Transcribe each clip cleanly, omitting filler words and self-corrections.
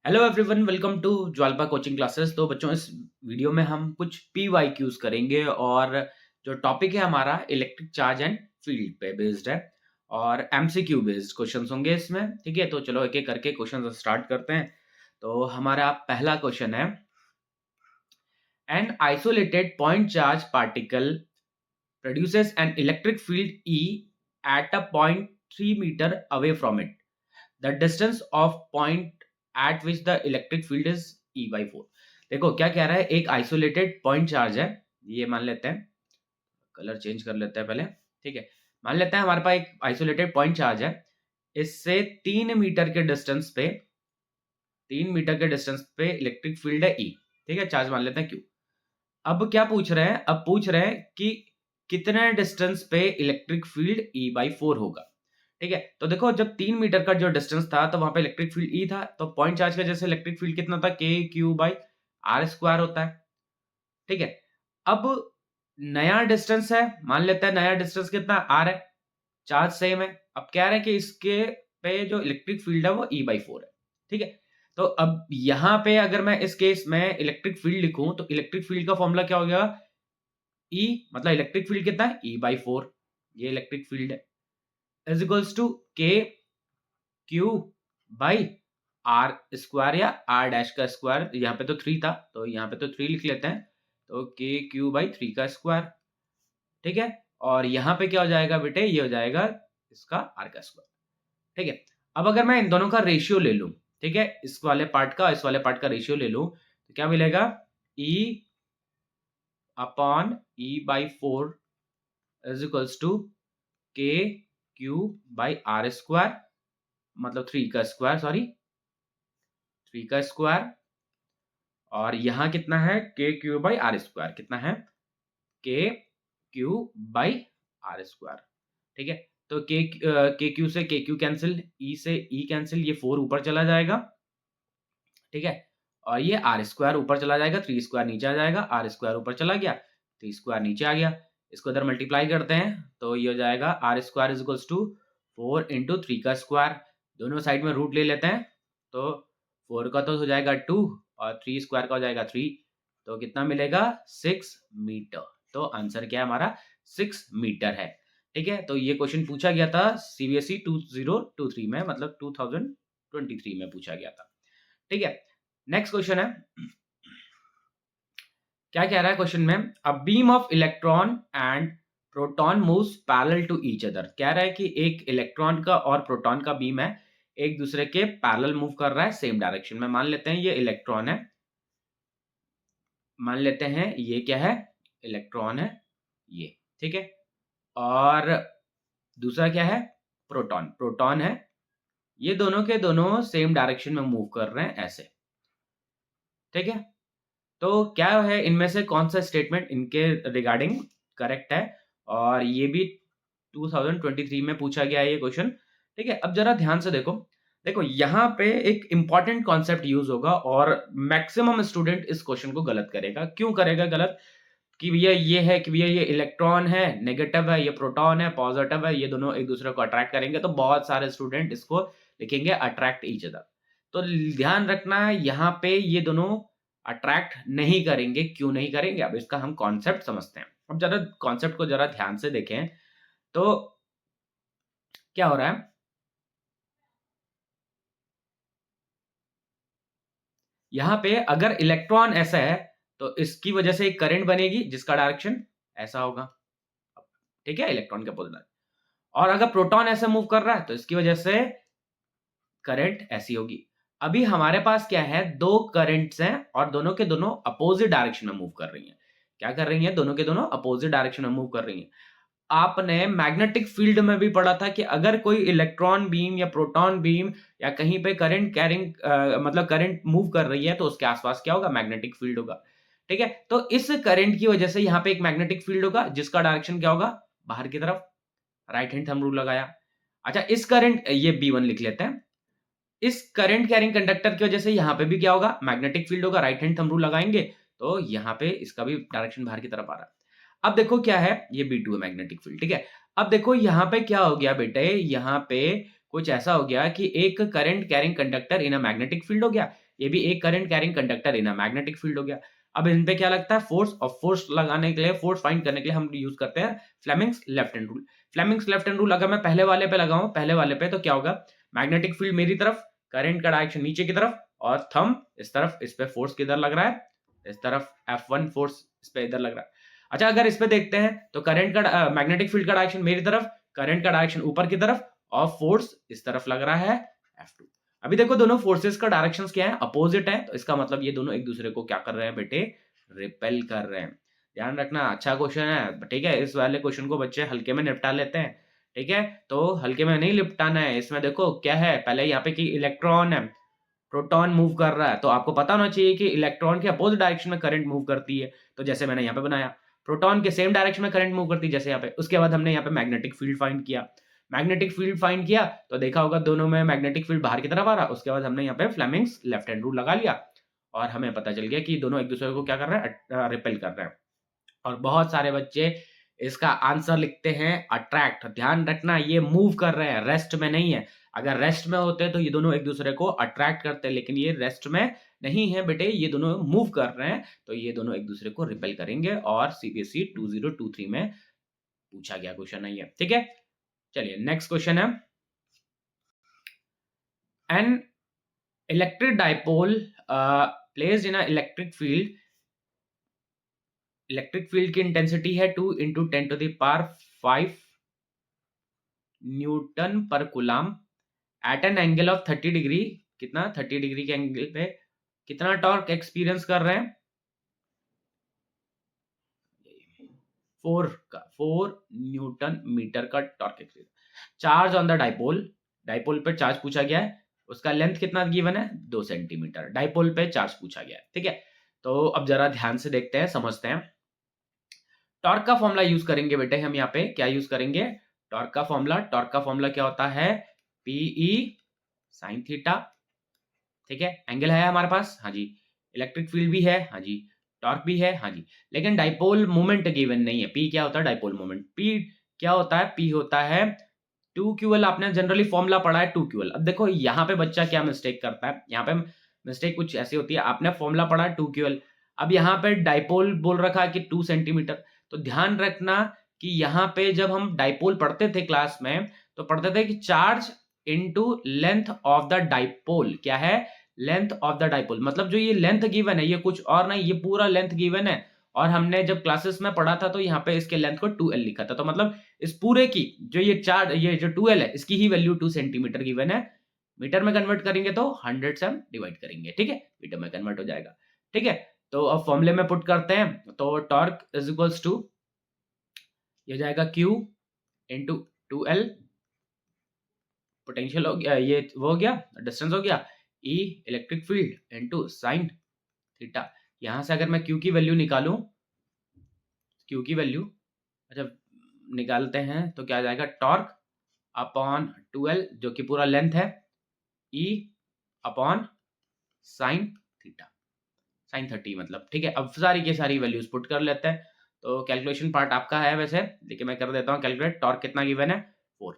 Hello everyone, welcome to Jwalpa coaching classes. तो बच्चों, इस वीडियो में हम कुछ PYQs करेंगे और जो टॉपिक है हमारा इलेक्ट्रिक चार्ज एंड फील्ड पे बेस्ड है और MCQ बेस्ड क्वेश्चंस होंगे इसमें। ठीक है, तो चलो एक एक करके क्वेश्चन स्टार्ट करते हैं। तो हमारा पहला क्वेश्चन है, an isolated point charge particle produces an electric field E at a point 3 meter away from it. The distance of point at which the electric field is E by 4. देखो क्या कह रहा है, एक आइसोलेटेड पॉइंट चार्ज है, ये मान लेते हैं। कलर चेंज कर लेते हैं पहले। ठीक है, मान लेते हैं हमारे पास एक आइसोलेटेड पॉइंट चार्ज है। इससे 3 मीटर के डिस्टेंस पे 3 मीटर के डिस्टेंस पे इलेक्ट्रिक फील्ड है E। ठीक है, चार्ज मान लेते हैं Q। अब क्या पूछ रहे हैं, अब पूछ रहे हैं कि कितने डिस्टेंस पे इलेक्ट्रिक फील्ड E बाई 4 होगा। ठीक है, तो देखो जब 3 मीटर का जो डिस्टेंस था तो वहां पे इलेक्ट्रिक फील्ड E था, तो पॉइंट चार्ज का जैसे इलेक्ट्रिक फील्ड कितना था, के क्यू बाई आर स्क्वायर होता है। ठीक है, अब नया डिस्टेंस है, मान लेते हैं नया डिस्टेंस कितना आर है, चार्ज सेम है। अब कह रहे हैं कि इसके पे जो इलेक्ट्रिक फील्ड है वो E बाई 4 है। ठीक है, तो अब यहां पे अगर मैं इस केस में इलेक्ट्रिक फील्ड लिखूं तो इलेक्ट्रिक फील्ड का फॉर्मूला क्या हो गया, E मतलब इलेक्ट्रिक फील्ड कितना है, E बाई 4, ये इलेक्ट्रिक फील्ड है, is equals to K Q by R square या आर डैश का स्क्वायर। यहाँ पे तो 3 था तो यहाँ पे तो 3 लिख लेते हैं, तो के क्यू बाई 3 का स्क्वायर। ठीक है, और यहाँ पे क्या हो जाएगा बेटे, ये हो जाएगा इसका आर का स्क्वायर। ठीक है, अब अगर मैं इन दोनों का रेशियो ले लूं, ठीक है, इस वाले पार्ट का इस वाले पार्ट का रेशियो ले लूं, तो क्या मिलेगा, E upon E by 4 is equals to K Q by R square, मतलब 3 का स्क्वायर, सॉरी 3 का स्क्वायर। और यहां कितना है, के क्यू बाई आर स्क्वायर, कितना है, के क्यू बाई आर स्क्वायर। ठीक है, तो के क्यू से के क्यू कैंसिल, ई से ई कैंसिल, ये 4 ऊपर चला जाएगा। ठीक है, और ये आर स्क्वायर ऊपर चला जाएगा, 3 स्क्वायर नीचे आ जाएगा, आर स्क्वायर ऊपर चला गया, 3 स्क्वायर नीचे आ गया। इसको इधर मल्टीप्लाई करते हैं तो ये हो जाएगा R square is equals to 4 into 3 का स्क्वायर। दोनों साइड में रूट ले लेते हैं, तो 4 का तो हो जाएगा 2 और 3 स्क्वायर का हो जाएगा 3, तो कितना मिलेगा, 6 मीटर। तो आंसर क्या है हमारा, 6 मीटर है। ठीक है, तो ये क्वेश्चन पूछा गया था CBSE 2023 में, मतलब 2023 में पूछा गया था। ठीक है, नेक्स्ट क्वेश्चन है, क्या कह रहा है क्वेश्चन में, a beam of electron and proton moves parallel to each other. कह रहा है कि एक इलेक्ट्रॉन का और प्रोटॉन का बीम है, एक दूसरे के पैरेलल मूव कर रहा है सेम डायरेक्शन में। मान लेते हैं ये इलेक्ट्रॉन है, मान लेते हैं ये क्या है, इलेक्ट्रॉन है ये। ठीक है, और दूसरा क्या है, प्रोटॉन, प्रोटॉन है, ये दोनों के दोनों सेम डायरेक्शन में मूव कर रहे हैं ऐसे। ठीक है, तो क्या है इनमें से कौन सा स्टेटमेंट इनके रिगार्डिंग करेक्ट है, और ये भी 2023 में पूछा गया है ये क्वेश्चन। ठीक है, अब जरा ध्यान से देखो, देखो यहाँ पे एक इंपॉर्टेंट कॉन्सेप्ट यूज होगा और मैक्सिमम स्टूडेंट इस क्वेश्चन को गलत करेगा। क्यों करेगा गलत, कि भैया ये है कि भैया ये इलेक्ट्रॉन है नेगेटिव है, ये प्रोटॉन है पॉजिटिव है, ये दोनों एक दूसरे को अट्रैक्ट करेंगे, तो बहुत सारे स्टूडेंट इसको लिखेंगे अट्रैक्ट ईच अदर। तो ध्यान रखना है यहाँ पे ये दोनों अट्रैक्ट नहीं करेंगे। क्यों नहीं करेंगे, अब इसका हम कॉन्सेप्ट समझते हैं। अब जरा कॉन्सेप्ट को जरा ध्यान से देखें तो क्या हो रहा है, यहां पे अगर इलेक्ट्रॉन ऐसा है तो इसकी वजह से एक करंट बनेगी जिसका डायरेक्शन ऐसा होगा। ठीक है, इलेक्ट्रॉन के अपोजिट। और अगर प्रोटॉन ऐसे मूव कर रहा है तो इसकी वजह से करंट ऐसी होगी। अभी हमारे पास क्या है, दो करंट्स हैं और दोनों के दोनों अपोजिट डायरेक्शन में मूव कर रही हैं। क्या कर रही हैं, दोनों के दोनों अपोजिट डायरेक्शन में मूव कर रही हैं। आपने मैग्नेटिक फील्ड में भी पढ़ा था कि अगर कोई इलेक्ट्रॉन बीम या प्रोटॉन बीम या कहीं पे करंट कैरिंग मतलब करंट मूव कर रही है तो उसके आसपास क्या होगा, मैग्नेटिक फील्ड होगा। ठीक है, तो इस करंट की वजह से यहाँ पे एक मैग्नेटिक फील्ड होगा जिसका डायरेक्शन क्या होगा, बाहर की तरफ, राइट हैंड थंब रूल लगाया। अच्छा, इस करंट, ये B1 लिख लेते हैं, इस करंट कैरिंग कंडक्टर की वजह से यहाँ पे भी क्या होगा, मैग्नेटिक फील्ड होगा। राइट हैंड थंब रूल लगाएंगे तो यहाँ पे इसका भी डायरेक्शन बाहर की तरफ आ रहा है। अब देखो क्या है, ये B2 है मैग्नेटिक फील्ड। ठीक है, अब देखो यहाँ पे क्या हो गया बेटे, यहाँ पे कुछ ऐसा हो गया कि एक current carrying conductor in a magnetic field हो गया, ये भी एक current carrying conductor in a magnetic field हो गया। अब इन पे क्या लगता है फोर्स, और फोर्स लगाने के लिए, फोर्स फाइंड करने के लिए हम यूज करते हैं Fleming's left hand rule. Fleming's left hand rule अगर मैं पहले वाले पे लगाऊं, पहले वाले पे, तो क्या होगा, मैग्नेटिक फील्ड मेरी तरफ, करंट का डायरेक्शन नीचे की तरफ, और थंब इस तरफ, इस पे फोर्स किधर लग रहा है, इस तरफ F1 फोर्स इस पे इधर लग रहा है। अच्छा अगर इस पे देखते हैं तो करंट का मैग्नेटिक फील्ड का डायरेक्शन मेरी तरफ, करंट का डायरेक्शन ऊपर की तरफ, और फोर्स इस तरफ लग रहा है F2। अभी देखो दोनों फोर्सेस का डायरेक्शंस क्या है, अपोजिट है, तो इसका मतलब ये दोनों एक दूसरे को क्या कर रहे हैं बेटे, रिपेल कर रहे हैं। ध्यान रखना, अच्छा क्वेश्चन है, ठीक है। इस वाले क्वेश्चन को बच्चे हल्के में निपटा लेते हैं, ठीक है, तो हल्के में नहीं निपटाना है। इसमें देखो क्या है, पहले यहाँ पे कि इलेक्ट्रॉन है, प्रोटॉन मूव कर रहा है, तो आपको पता होना चाहिए कि इलेक्ट्रॉन के अपोजिट डायरेक्शन में करंट मूव करती है, तो जैसे मैंने यहाँ पे बनाया, प्रोटॉन के सेम डायरेक्शन में करंट मूव करती है जैसे यहाँ पे। उसके बाद हमने यहाँ पे मैग्नेटिक फील्ड फाइंड किया, मैग्नेटिक फील्ड फाइंड किया तो देखा होगा दोनों में मैग्नेटिक फील्ड बाहर की तरफ आ रहा। उसके बाद हमने यहाँ पे फ्लेमिंग्स लेफ्ट हैंड रूल लगा लिया, और हमें पता चल गया कि दोनों एक दूसरे को क्या कर रहे हैं, रिपेल कर रहे हैं। और बहुत सारे बच्चे इसका आंसर लिखते हैं अट्रैक्ट। ध्यान रखना, ये मूव कर रहे हैं, रेस्ट में नहीं है। अगर रेस्ट में होते तो ये दोनों एक दूसरे को अट्रैक्ट करते, लेकिन ये रेस्ट में नहीं है बेटे, ये दोनों मूव कर रहे हैं, तो ये दोनों एक दूसरे को रिपेल करेंगे। और सीबीएसई 2023 में पूछा गया क्वेश्चन नहीं है, ठीक है। चलिए नेक्स्ट क्वेश्चन है, an electric dipole placed in a electric field, electric field की इंटेंसिटी है 2 × 10⁵ न्यूटन पर coulomb at an angle of 30 degree. कितना, 30 डिग्री के एंगल पे कितना टॉर्क एक्सपीरियंस कर रहे हैं, 4 न्यूटन मीटर का torque experience. Charge on the dipole, dipole पे चार्ज पूछा गया है, उसका लेंथ कितना गिवन है, 2 सेंटीमीटर। डाइपोल पे चार्ज पूछा गया है, ठीक है। तो अब जरा ध्यान से देखते हैं, समझते हैं। टॉर्क का फॉर्मूला यूज करेंगे बेटे, हम यहाँ पे क्या यूज करेंगे, टॉर्क का फॉर्मूला। टॉर्क का फॉर्मूला क्या होता है, पीई साइन थीटा, ठीक है। एंगल है हमारे पास, हाँ जी। इलेक्ट्रिक फील्ड भी है, हाँ जी। टॉर्क भी है, हाँ जी। लेकिन डाइपोल मोमेंट गिवन नहीं है। पी क्या होता है, डाइपोल मोमेंट। पी क्या होता है, पी होता है 2QL। आपने जनरली फॉर्मूला पढ़ा है 2QL। अब देखो यहाँ पे बच्चा क्या मिस्टेक करता है, यहाँ पे मिस्टेक कुछ ऐसी होती है, आपने फॉर्मूला पढ़ा है 2QL, अब यहाँ पे डाइपोल बोल रखा है कि 2 सेंटीमीटर। तो ध्यान रखना कि यहाँ पे जब हम डाइपोल पढ़ते थे क्लास में, तो पढ़ते थे कि charge into length of the dipole. क्या है, लेंथ ऑफ द डाइपोल। मतलब जो ये लेंथ गिवन है, ये कुछ और नहीं, ये पूरा लेंथ गिवन है। और हमने जब क्लासेस में पढ़ा था तो यहाँ पे इसके लेंथ को 2L लिखा था। तो मतलब इस पूरे की जो ये चार्ज, ये जो 2L है, इसकी ही वैल्यू 2 सेंटीमीटर गिवन है। मीटर में कन्वर्ट करेंगे तो 100 से हम डिवाइड करेंगे, ठीक है, मीटर में कन्वर्ट हो जाएगा, ठीक है। तो अब फॉर्मूले में पुट करते हैं, तो टॉर्क इज इक्वल्स टू, ये जाएगा Q इंटू 2L, पोटेंशियल हो गया, ये वो हो गया, डिस्टेंस हो गया, E electric field into sine theta. यहां से अगर मैं Q की वैल्यू निकालूं, Q की वैल्यू अच्छा निकालते हैं तो क्या आ जाएगा, टॉर्क अपॉन 2L जो कि पूरा लेंथ है, E upon sine theta, sine 30 मतलब, ठीक है। अब सारी की सारी वैल्यूज पुट कर लेते हैं। तो कैलकुलेशन पार्ट आपका है वैसे, लेकिन मैं कर देता हूँ कैलकुलेट। टॉर्क कितना गिवन है, 4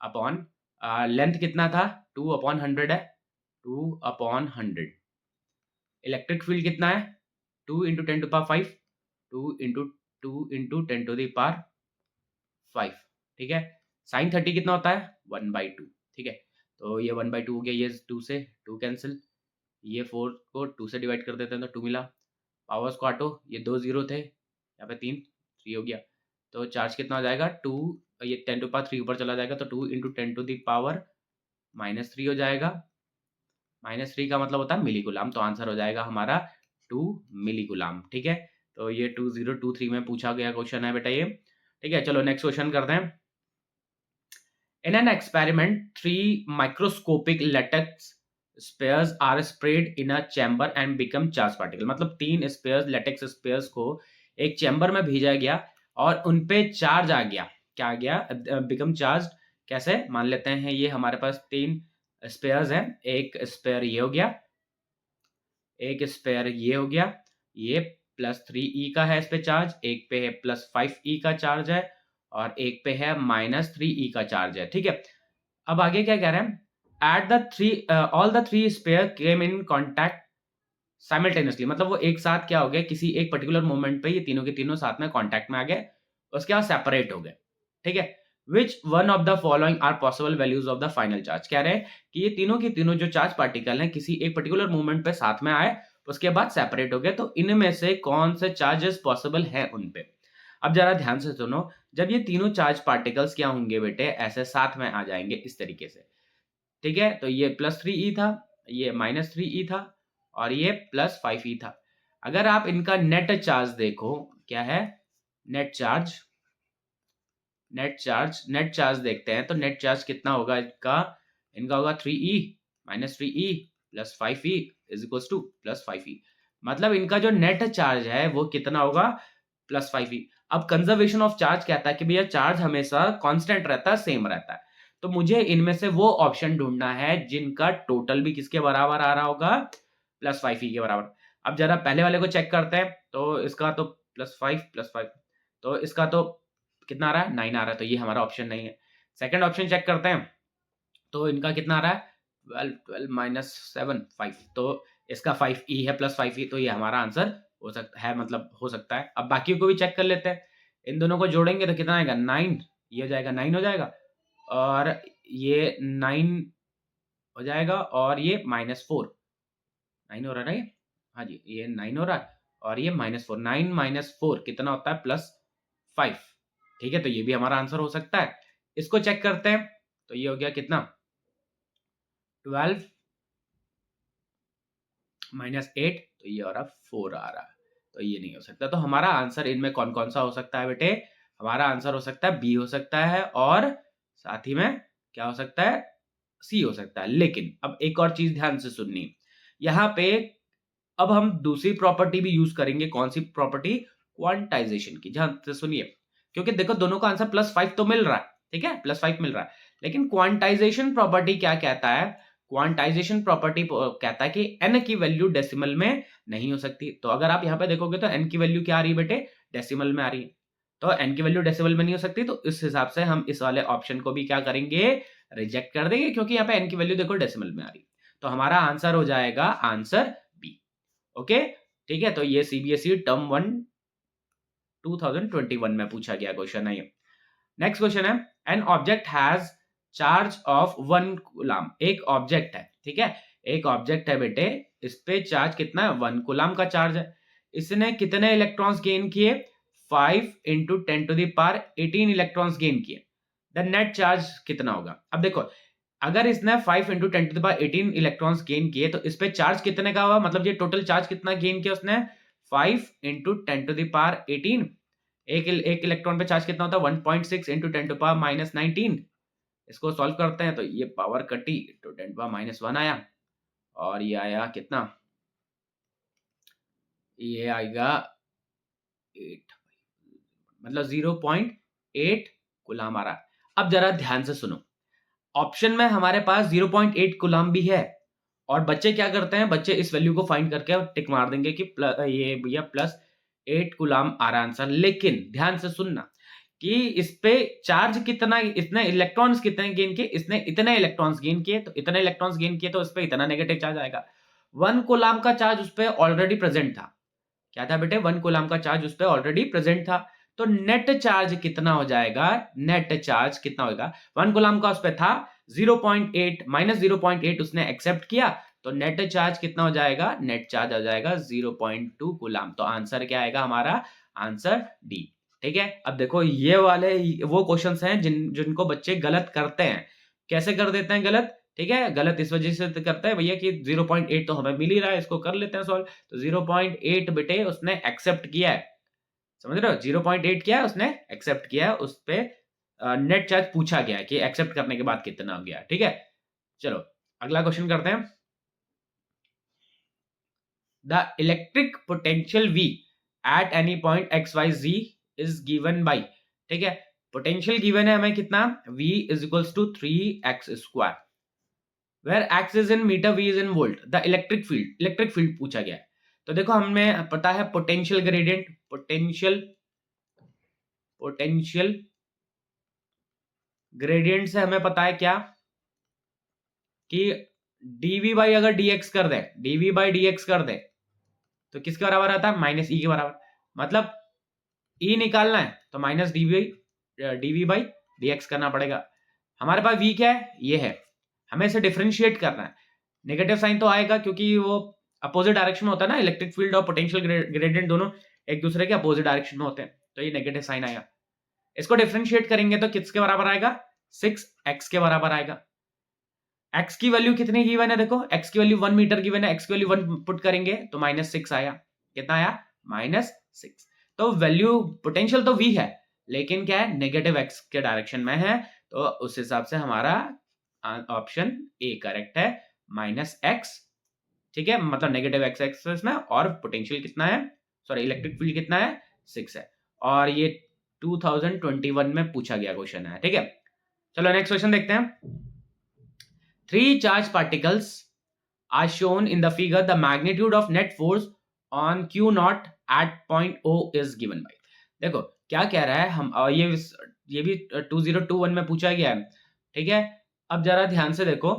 अपॉन लेंथ कितना था, 2/100 है, 2/100। इलेक्ट्रिक फील्ड कितना है, 2 × 10⁵, 2 × 10⁵, ठीक है। साइन 30 कितना होता है, 1/2, ठीक है। तो ये 1/2 हो गया, ये 2 से 2 कैंसिल, ये 4 को 2 से डिवाइड कर देते हैं तो 2 मिला। पावर्स को काटो, ये 2 0 थे, यहाँ पे 3 हो गया। तो चार्ज कितना हो जाएगा, 2, ये 10⁵ ऊपर चला जाएगा तो 2 × 10⁻³ हो जाएगा। -3 का मतलब होता है मिली कूलम, तो आंसर हो जाएगा हमारा 2 मिली कूलम, ठीक है। तो ये 2023 में पूछा गया क्वेश्चन है बेटा ये, ठीक है। चलो नेक्स्ट क्वेश्चन करते हैं। In an experiment, 3 microscopic latex spheres are sprayed in a chamber and become charged particle। मतलब 3 स्पेयर्स, लेटेक्स स्पेयर्स को एक चैम्बर में भेजा गया और उनपे चार्ज आ गया। क्या आ गया, बिकम चार्ज। कैसे, मान लेते हैं ये हमारे पास 3 स्पेयर्स हैं। एक स्पेयर ये हो गया, एक स्पेयर ये हो गया, ये +3e का है इस पे चार्ज, एक पे है +5e का चार्ज है, और एक पे है -3e का चार्ज है, ठीक है। अब आगे क्या कह रहे हैं, at the three all the three sphere came in contact simultaneously, मतलब वो एक साथ क्या हो गया, किसी एक पर्टिकुलर मोमेंट पे ये तीनों के तीनों साथ में कॉन्टैक्ट में आ गए, उसके बाद सेपरेट हो गए, ठीक है। Which one of the following are possible values of the final charge, कह रहे हैं कि ये तीनों के तीनों जो चार्ज पार्टिकल हैं किसी एक पर्टिकुलर मोमेंट पे साथ में आए, उसके बाद सेपरेट हो गए, तो इनमें से कौन से चार्जेस पॉसिबल है उन पे। अब जरा ध्यान से सुनो, जब ये तीनों चार्ज पार्टिकल्स क्या होंगे बेटे, ऐसे साथ में आ जाएंगे इस तरीके से, ठीक है। तो ये +3e था, ये -3e था, और ये +5e था। अगर आप इनका नेट चार्ज देखो, क्या है, नेट चार्ज, नेट चार्ज देखते हैं, तो नेट चार्ज कितना होगा इनका, इनका होगा 3e -3e +5e +5e, मतलब इनका जो नेट चार्ज है वो कितना होगा, +5e। अब कंजर्वेशन ऑफ चार्ज कहता है कि भैया चार्ज हमेशा कांस्टेंट रहता है, सेम रहता है, तो मुझे इनमें से वो ऑप्शन ढूंढना है जिनका टोटल भी किसके बराबर आ रहा होगा, +5e के बराबर। अब जरा पहले वाले को चेक करते हैं, तो इसका तो +5, तो इसका तो कितना आ रहा है, 9 आ रहा है, तो ये हमारा ऑप्शन नहीं है। सेकंड ऑप्शन चेक करते हैं, तो इनका कितना आ रहा है, 12 -7 5, तो इसका 5e है +5e, तो ये हमारा आंसर हो सकता है, मतलब हो सकता है। अब बाकी को भी चेक कर लेते हैं, इन दोनों को जोड़ेंगे तो कितना आएगा, 9, ये हो जाएगा 9 हो जाएगा, और ये 9 हो जाएगा, और ये -4, 9 हो रहा है ना ये, हाँ जी ये 9 हो रहा है, और ये -4, 9 - 4 कितना होता है, +5, ठीक है। तो ये भी हमारा आंसर हो सकता है। इसको चेक करते हैं, तो ये हो गया कितना, 12 -8, तो ये हो रहा 4 आ रहा है, तो ये नहीं हो सकता। तो हमारा आंसर इनमें कौन कौन सा हो सकता है बेटे, हमारा आंसर हो सकता है बी हो सकता है, और साथ ही में क्या हो सकता है, सी हो सकता है। लेकिन अब एक और चीज ध्यान से सुननी, यहाँ पे अब हम दूसरी प्रॉपर्टी भी यूज करेंगे, कौन सी प्रॉपर्टी, क्वांटाइजेशन की, ध्यान से सुनिए, क्योंकि देखो दोनों का आंसर +5 तो मिल रहा है, ठीक है, +5 मिल रहा है, लेकिन क्वांटाइजेशन प्रॉपर्टी क्या कहता है, क्वांटाइजेशन प्रॉपर्टी कहता है कि n की वैल्यू डेसिमल में नहीं हो सकती। तो अगर आप यहाँ पे देखोगे तो n की वैल्यू क्या आ रही है बेटे, डेसिमल में आ रही है, तो n की वैल्यू डेसिमल में नहीं हो सकती, तो इस हिसाब से हम इस वाले ऑप्शन को भी क्या करेंगे, रिजेक्ट कर देंगे, क्योंकि यहाँ पे n की वैल्यू देखो डेसिमल में आ रही है। तो हमारा आंसर हो जाएगा आंसर बी, ओके, ठीक है। तो ये सीबीएसई टर्म 1 2021 में पूछा गया क्वेश्चन है ये। नेक्स्ट क्वेश्चन है, an object has charge of 1 coulomb, एक ऑब्जेक्ट है, ठीक है, एक ऑब्जेक्ट है बेटे, इस पे चार्ज कितना है, 1 कूलम का चार्ज है, इसने कितने इलेक्ट्रॉन्स गेन किए, 5 × 10⁻18 इलेक्ट्रॉन्स गेन किए, द नेट चार्ज कितना होगा। अब देखो, अगर इसने 5 × 10⁻18 इलेक्ट्रॉन्स गेन किए, तो इस पे चार्ज कितने का हुआ, मतलब ये टोटल चार्ज कितना गेन किया उसने, 5 × 10⁻18, एक इलेक्ट्रॉन पे चार्ज कितना होता है, 1.6 × 10⁻19। इसको सॉल्व करते हैं, तो ये पावर कटी तो 10⁻1 आया, और ये आया कितना, ये आएगा 8, मतलब 0.8 कूलम आ रहा। अब जरा ध्यान से सुनो, ऑप्शन में हमारे पास 0.8 कूलम भी है, और बच्चे क्या करते हैं, बच्चे इस वैल्यू को फाइंड करके टिक मार देंगे कि ये भैया +8 कूलम आ रहा आंसर। लेकिन ध्यान से सुनना कि इस पे चार्ज कितना, इतने इलेक्ट्रॉन्स कितने गेन किए, इसने इतने इलेक्ट्रॉन्स गेन किए, तो इतने इलेक्ट्रॉन्स गेन किए तो उस पे इतना नेगेटिव चार्ज आएगा। 1 कूलम का चार्ज उस पे ऑलरेडी प्रेजेंट था, क्या था बेटे, 1 कूलम का चार्ज उस पे ऑलरेडी प्रेजेंट था, तो नेट चार्ज कितना हो जाएगा, नेट चार्ज कितना होगा, 1 कूलम का उस पे था, 0.8 -0.8 उसने एक्सेप्ट किया, तो नेट चार्ज कितना हो जाएगा, नेट चार्ज हो जाएगा 0.2 कूलम। तो आंसर क्या आएगा हमारा, आंसर डी, ठीक है। अब देखो ये वाले वो क्वेश्चंस हैं जिनको बच्चे गलत करते हैं, कैसे कर देते हैं गलत, ठीक है, गलत इस वजह से करते हैं भैया कि 0.8 तो हमें मिल ही रहा है, इसको कर लेते हैं सॉल्व, तो 0.8 बेटे उसने एक्सेप्ट किया है, समझ रहे हो, 0.8 किया है उसने एक्सेप्ट किया है, उस पे नेट चार्ज पूछा गया है कि एक्सेप्ट करने के बाद कितना हो गया, ठीक है। चलो अगला क्वेश्चन करते हैं, the electric potential V at any point XYZ is given by, ठीक है, पोटेंशियल गिवन है हमें कितना, V = 3x², where x is in metre, V is in volt, the electric field पूछा गया है। तो देखो हमें पता है पोटेंशियल ग्रेडियंट, पोटेंशियल ग्रेडियंट से हमें पता है क्या, कि dv बाई अगर dx कर दे, dv बाई dx कर दे तो किसके बराबर आता है? माइनस ई के बराबर। मतलब ई निकालना है तो माइनस dv बाई dx करना पड़ेगा। हमारे पास v क्या है? ये है, हमें इसे डिफरेंशिएट करना है। नेगेटिव साइन तो आएगा क्योंकि वो अपोजिट डायरेक्शन में होता है ना, इलेक्ट्रिक फील्ड और पोटेंशियल ग्रेडियंट दोनों एक दूसरे के अपोजिट डायरेक्शन में होते हैं, तो ये नेगेटिव साइन आएगा। इसको डिफरेंशिएट करेंगे तो किसके बराबर आएगा? 6x के बराबर आएगा। x की वैल्यू कितनी गिवन है? देखो x की वैल्यू 1 मीटर गिवन है, x की वैल्यू 1 पुट करेंगे तो -6 आया। कितना आया? -6। तो वैल्यू पोटेंशियल तो v है, लेकिन क्या है? नेगेटिव x के डायरेक्शन में है, तो उस हिसाब से हमारा ऑप्शन ए करेक्ट है, -x। ठीक है, मतलब नेगेटिव x एक्सिस में, और पोटेंशियल कितना है, सॉरी इलेक्ट्रिक फील्ड कितना है? 6 है। और ये 2021 में पूछा गया क्वेश्चन है। ठीक है, चलो नेक्स्ट क्वेश्चन देखते हैं। 3 charged particles are shown in the figure. The magnitude of net force on Q naught at point O is given by. देखो क्या कह रहा है, हम ये भी 2021 में पूछा गया है। ठीक है, अब जरा ध्यान से देखो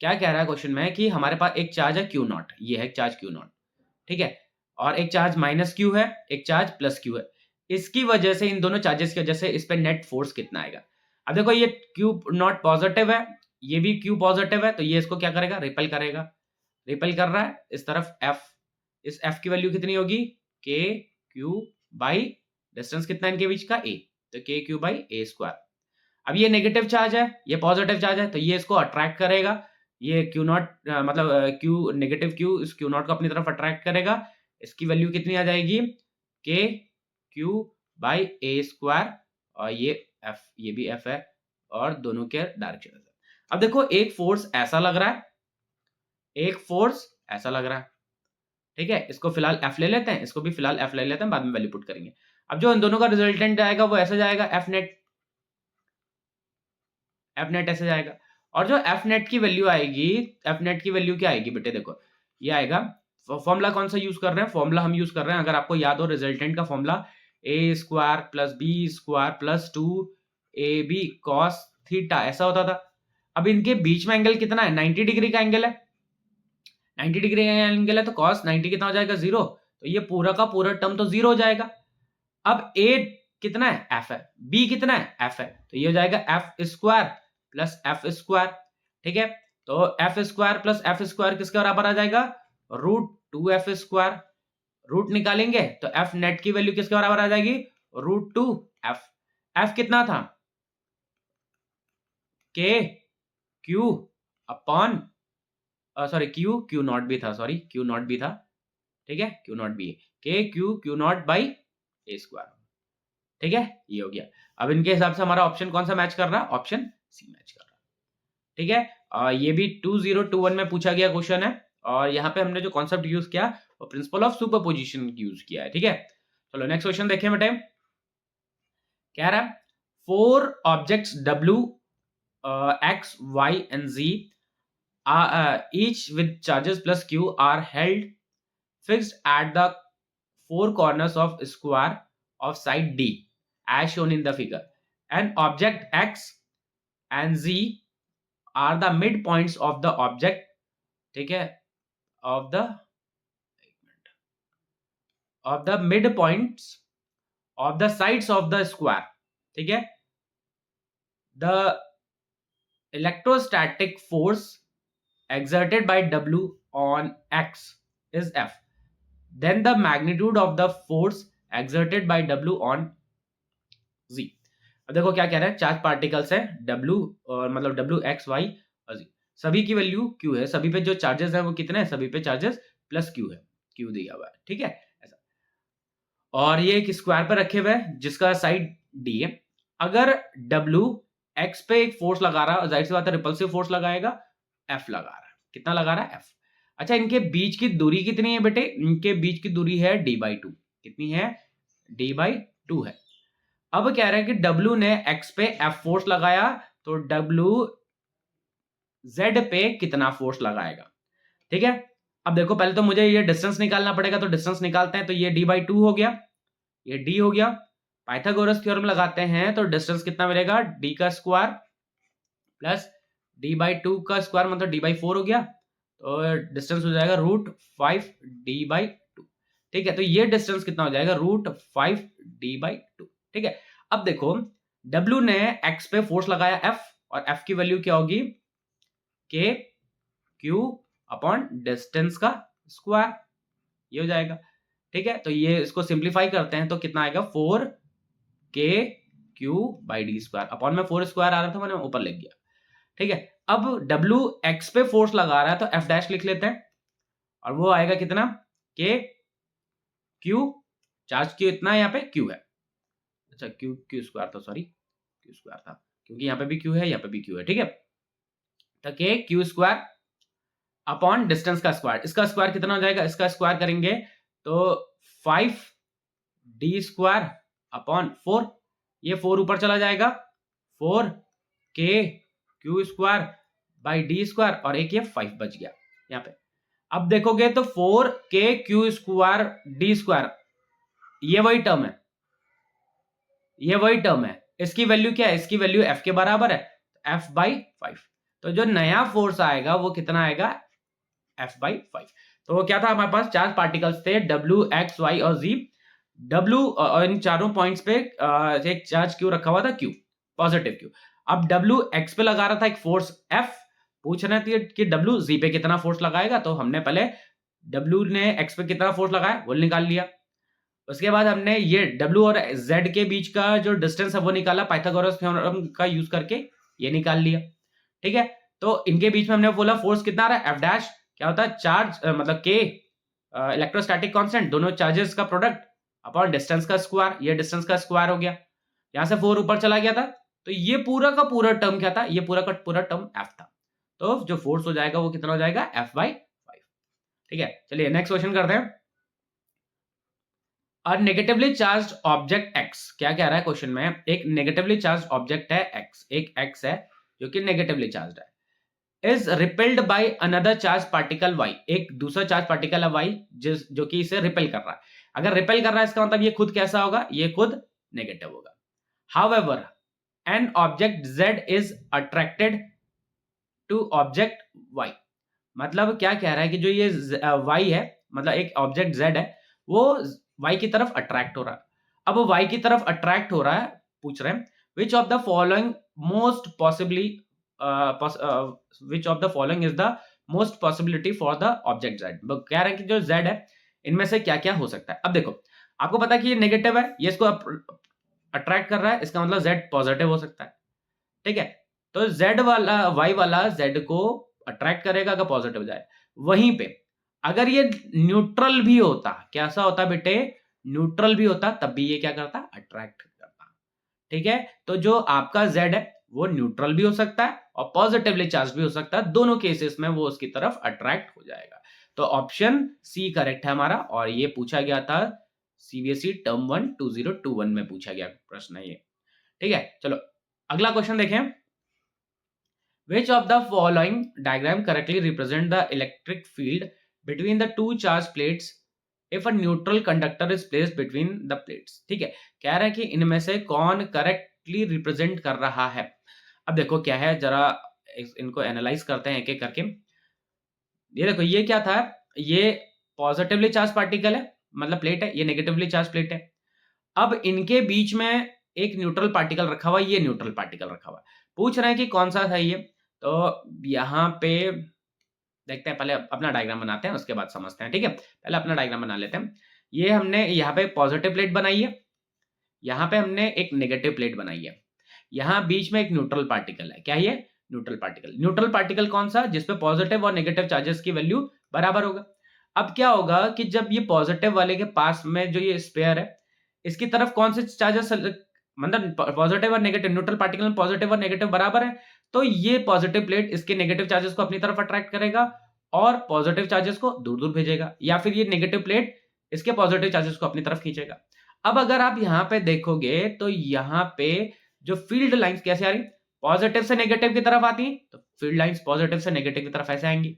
क्या कह रहा है क्वेश्चन में कि हमारे पास एक चार्ज है Q नॉट, ये है चार्ज Q नॉट। ठीक है, और एक चार्ज माइनस Q है, एक चार्ज प्लस Q है। इसकी वजह से, इन दोनों चार्जेस की वजह से इस पे नेट फोर्स कितना आएगा? अब देखो ये Q नॉट पॉजिटिव है, ये भी Q पॉजिटिव है, तो ये इसको क्या करेगा? रिपेल करेगा। रिपेल कर रहा है इस तरफ F, इस F की वैल्यू कितनी होगी? K Q बाई डिस्टेंस कितना है इनके बीच का? A, तो K Q by A square. अब ये नेगेटिव चार्ज है, ये पॉजिटिव चार्ज है, तो ये इसको अट्रैक्ट करेगा। ये Q नॉट मतलब Q नेगेटिव Q इस Q नॉट को अपनी तरफ अट्रैक्ट करेगा। इसकी वैल्यू कितनी आ जाएगी? K Q by A square, और ये F, ये भी F है, और दोनों के डायरेक्शन है। अब देखो एक फोर्स ऐसा लग रहा है, एक फोर्स ऐसा लग रहा है। ठीक है, इसको फिलहाल F ले लेते हैं, इसको भी फिलहाल F ले लेते हैं, बाद में वैल्यू पुट करेंगे। अब जो इन दोनों का रिजल्टेंट आएगा वो ऐसे जाएगा, F नेट ऐसे जाएगा। और जो F नेट की वैल्यू आएगी, F नेट की वैल्यू क्या आएगी बेटे? देखो ये आएगा, फॉर्मूला कौन सा यूज कर रहे हैं? फॉर्मूला हम यूज कर रहे हैं, अगर आपको याद हो, रिजल्टेंट का formula a square plus b square plus 2ab cos theta, ऐसा होता था। अब इनके बीच में एंगल कितना है? 90 डिग्री का एंगल है, 90 डिग्री का एंगल है, तो cos 90 कितना हो जाएगा? 0। तो ये पूरा का पूरा टर्म तो 0 हो जाएगा। अब a कितना है? f है। b कितना है? f है। तो ये हो जाएगा f square plus f square. ठीक है, तो f square plus f square किसके बराबर आ जाएगा? √2f square. रूट निकालेंगे तो f नेट की वैल्यू किसके बराबर आ जाएगी? √2f। f कितना था? k q upon, sorry Q not भी था, सॉरी Q नॉट भी था। ठीक है, Q नॉट भी है, K Q not by A square. ठीक है, ये हो गया। अब इनके हिसाब से हमारा ऑप्शन कौन सा मैच कर रहा है? ऑप्शन सी मैच कर रहा है। ठीक है, ये भी 2021 में पूछा गया क्वेश्चन है, और यहाँ पे हमने जो कॉन्सेप्ट यूज किया वो प्रिंसिपल ऑफ सुपरपोजिशन यूज किया है। ठीक है, चलो नेक्स्ट क्वेश्चन देखें बेटे। कह रहा है 4 objects W X Y and Z each with charges plus Q are held fixed at the 4 corners of square of side D as shown in the figure, and object X and Z are the midpoints of the object, ठीक है, of the midpoints of the sides of the square। ठीक है, the electrostatic force exerted by W on X is F, then the magnitude of the force exerted by W on Z। अब देखो क्या कह रहा है, चार्ज पार्टिकल्स है W, और मतलब W X Y और Z, सभी की वैल्यू Q है, सभी पे जो चार्जेस है वो कितने हैं? सभी पे चार्जेस प्लस Q है, Q दिया हुआ है। ठीक है, ऐसा, और ये एक स्क्वायर पर रखे हुए हैं जिसका साइड D है। अगर W X पे एक फोर्स लगा रहा है, जाहिर सी बात है रिपल्सिव फोर्स लगाएगा, F लगा रहा है। कितना लगा रहा है? F। अच्छा, इनके बीच की दूरी कितनी है बेटे? इनके बीच की दूरी है d/2। कितनी है? d/2 है। अब कह रहा है कि W ने X पे F फोर्स लगाया, तो W Z पे कितना फोर्स लगाएगा? ठीक है, अब देखो पहले तो मुझे ये डिस्टेंस निकालना पड़ेगा, तो डिस्टेंस निकालते हैं। तो ये d/2 हो गया, ये d हो गया। पाइथागोरस थ्योरम लगाते हैं तो डिस्टेंस कितना मिलेगा? d का स्क्वायर प्लस d/2 का स्क्वायर मतलब d/4 हो गया, तो डिस्टेंस हो जाएगा √5d/2। ठीक है, तो ये डिस्टेंस कितना हो जाएगा, √5d/2। ठीक है, अब देखो W ने x पे फोर्स लगाया F, और F की वैल्यू क्या होगी, K Q अपॉन डिस्टेंस का स्क्वायर, ये हो जाएगा। ठीक है, तो ये इसको सिंप्लीफाई करते हैं तो कितना आएगा, 4KQ/d² अपॉन में 4 स्क्वायर आ रहा था, मैंने ऊपर लिख दिया। ठीक है, अब W x पे फोर्स लगा रहा है तो F डैश लिख लेते हैं, और वो आएगा कितना, K Q, चार्ज Q इतना है, यहाँ पे Q है, अच्छा Q स्क्वायर था, सॉरी Q स्क्वायर था, क्योंकि यहाँ पे भी Q है, यहाँ पे भी Q है। ठीक है, तो K Q square upon distance का स्क्वायर, इसका स्क्वायर कितना हो जाएगा, इसका स्क्वायर करेंगे तो 5d² अपॉन 4, ये 4 ऊपर चला जाएगा, 4KQ² और एक ये 5 बच गया यहाँ पे। अब देखोगे तो 4KQ²d², ये वही टर्म है, ये वही टर्म है, इसकी वैल्यू क्या है, इसकी वैल्यू F के बराबर है, F/5। तो जो नया फोर्स आएगा वो कितना आएगा, F/5। तो क्या था हमारे पास, 4 पार्टिकल्स थे W X Y और Z। W और इन चारों पॉइंट्स पे एक चार्ज Q रखा हुआ था, Q पॉजिटिव Q। अब W X पे लगा रहा था एक फोर्स F, पूछ रहे थे कि W Z पे कितना फोर्स लगाएगा, तो हमने पहले W ने X पे कितना फोर्स लगाया वो निकाल लिया। उसके बाद हमने ये W और Z के बीच का जो डिस्टेंस है वो निकाला, पाइथागोरस थ्योरम का यूज करके ये निकाल लिया। ठीक है, तो इनके बीच में हमने बोला फोर्स कितना आ रहा है, F डैश क्या होता है, चार्ज मतलब K इलेक्ट्रोस्टैटिक कांस्टेंट, दोनों चार्जेस का प्रोडक्ट अपॉन डिस्टेंस का स्क्वायर, ये डिस्टेंस का स्क्वायर हो गया, यहां से 4 ऊपर चला गया था, तो ये पूरा का पूरा टर्म क्या था, ये पूरा का पूरा टर्म F था। तो जो फोर्स हो जाएगा वो कितना हो जाएगा, F/5। ठीक है, चलिए नेक्स्ट क्वेश्चन करते हैं। अ नेगेटिवली चार्ज ऑब्जेक्ट X, क्या कह रहा है क्वेश्चन में, एक नेगेटिवली चार्ज ऑब्जेक्ट है X, एक X है जो कि नेगेटिवली चार्ज है, is repelled by another charge particle Y, एक दूसरा चार्ज पार्टिकल है Y जो कि इसे रिपेल कर रहा है। अगर रिपेल कर रहा है इसका मतलब ये खुद कैसा होगा, ये खुद नेगेटिव होगा। However an object Z is attracted to object Y, मतलब क्या कह रहा है कि जो ये Y है, मतलब एक ऑब्जेक्ट Z है, वो Y की तरफ अट्रैक्ट हो रहा है। अब वो Y की तरफ अट्रैक्ट हो रहा है, पूछ रहे हैं which of the following most possibly which of the following is the most possibility for the object Z, कह रहे हैं कि जो Z है इनमें से क्या क्या हो सकता है। अब देखो आपको पता है कि ये नेगेटिव है, ये इसको अट्रैक्ट कर रहा है, इसका मतलब Z पॉजिटिव हो सकता है। ठीक है, तो Z वाला Y वाला Z को अट्रैक्ट करेगा अगर पॉजिटिव जाए। वहीं पे अगर ये न्यूट्रल भी होता, कैसा होता बेटे, न्यूट्रल भी होता, तब भी ये क्या करता, अट्रैक्ट करता। ठीक है, तो जो आपका Z है वो न्यूट्रल भी हो सकता है और पॉजिटिवली चार्ज भी हो सकता है, दोनों केसेस में वो उसकी तरफ अट्रैक्ट हो जाएगा। तो ऑप्शन सी करेक्ट है हमारा, और ये पूछा गया था सीबीएसई टर्म 1 2021 में पूछा गया प्रश्न है ये। ठीक है, चलो अगला क्वेश्चन देखें। Which of the following diagram correctly represent the electric field between the two charge plates if a neutral conductor is placed between the plates? ठीक है, कह रहा है कि इनमें से कौन करेक्टली रिप्रेजेंट कर रहा है। अब देखो क्या है, जरा इनको एनालाइज करते हैं एक एक करके। ये देखो ये क्या था, ये पॉजिटिवली चार्ज पार्टिकल है, मतलब प्लेट है, ये नेगेटिवली चार्ज प्लेट है। अब इनके बीच में एक न्यूट्रल पार्टिकल रखा हुआ है, ये न्यूट्रल पार्टिकल रखा हुआ है। पूछ रहे हैं कि कौन सा था ये, तो यहाँ पे देखते हैं, पहले अपना डायग्राम बनाते हैं उसके बाद समझते हैं। ठीक है, पहले अपना डायग्राम बना लेते हैं। ये हमने यहाँ पे पॉजिटिव प्लेट बनाई है, यहाँ पे हमने एक नेगेटिव प्लेट बनाई है, यहाँ बीच में एक न्यूट्रल पार्टिकल है। क्या ये न्यूट्रल पार्टिकल, न्यूट्रल पार्टिकल कौन सा, जिसपे पॉजिटिव और नेगेटिव चार्जेस की वैल्यू बराबर होगा। अब क्या होगा कि जब ये पॉजिटिव वाले के पास में जो ये स्पेयर है, इसकी तरफ कौन से चार्जेस, मतलब पॉजिटिव और नेगेटिव, न्यूट्रल पार्टिकल में पॉजिटिव और नेगेटिव बराबर है, तो ये पॉजिटिव प्लेट इसके नेगेटिव चार्जेस को अपनी तरफ अट्रैक्ट करेगा और पॉजिटिव चार्जेस को दूर दूर भेजेगा, या फिर ये नेगेटिव प्लेट इसके पॉजिटिव चार्जेस को अपनी तरफ खींचेगा। अब अगर आप यहाँ पे देखोगे तो यहाँ पे जो फील्ड लाइंस कैसे आ रही, पॉजिटिव से नेगेटिव की तरफ आती है, तो फील्ड लाइंस पॉजिटिव से नेगेटिव की तरफ ऐसे आएंगी,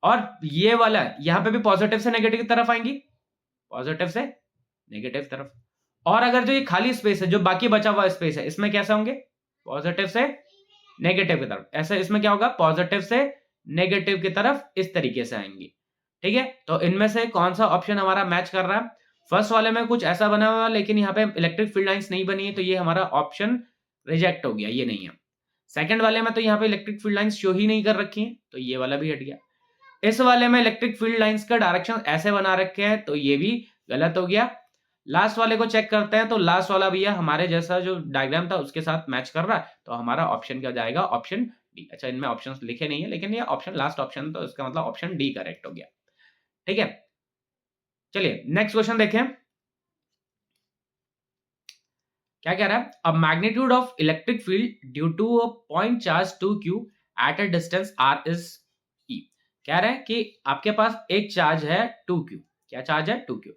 और ये वाला यहाँ पे भी पॉजिटिव से नेगेटिव की तरफ आएंगी, पॉजिटिव से नेगेटिव की तरफ। और अगर जो ये खाली स्पेस है, जो बाकी बचा हुआ स्पेस है, इसमें कैसे होंगे, पॉजिटिव से नेगेटिव की तरफ। ऐसे इसमें क्या होगा, पॉजिटिव से नेगेटिव की तरफ इस तरीके से आएंगी। ठीक है, तो इनमें से कौन सा ऑप्शन हमारा मैच कर रहा है? फर्स्ट वाले में कुछ ऐसा बना हुआ लेकिन यहाँ पे इलेक्ट्रिक फील्ड लाइंस नहीं बनी है, तो ये हमारा ऑप्शन रिजेक्ट हो गया, ये नहीं है। सेकंड वाले में तो यहाँ पे इलेक्ट्रिक फील्ड लाइंस शो ही नहीं कर रखी है, तो ये वाला भी हट गया। इस वाले में इलेक्ट्रिक फील्ड लाइंस का डायरेक्शन ऐसे बना रखे हैं, तो ये भी गलत हो गया। लास्ट वाले को चेक करते हैं, तो लास्ट वाला भैया हमारे जैसा जो डायग्राम था उसके साथ मैच कर रहा है, तो हमारा ऑप्शन क्या जाएगा, ऑप्शन डी। अच्छा, इनमें ऑप्शंस लिखे नहीं है लेकिन ये ऑप्शन लास्ट ऑप्शन, तो इसका मतलब ऑप्शन डी करेक्ट हो गया। ठीक है, चलिए नेक्स्ट क्वेश्चन देखें। क्या कह रहा है? A magnitude of electric field due to a point charge 2q at a distance r is e। कह रहे हैं कि आपके पास एक चार्ज है 2q। क्या चार्ज है? 2q।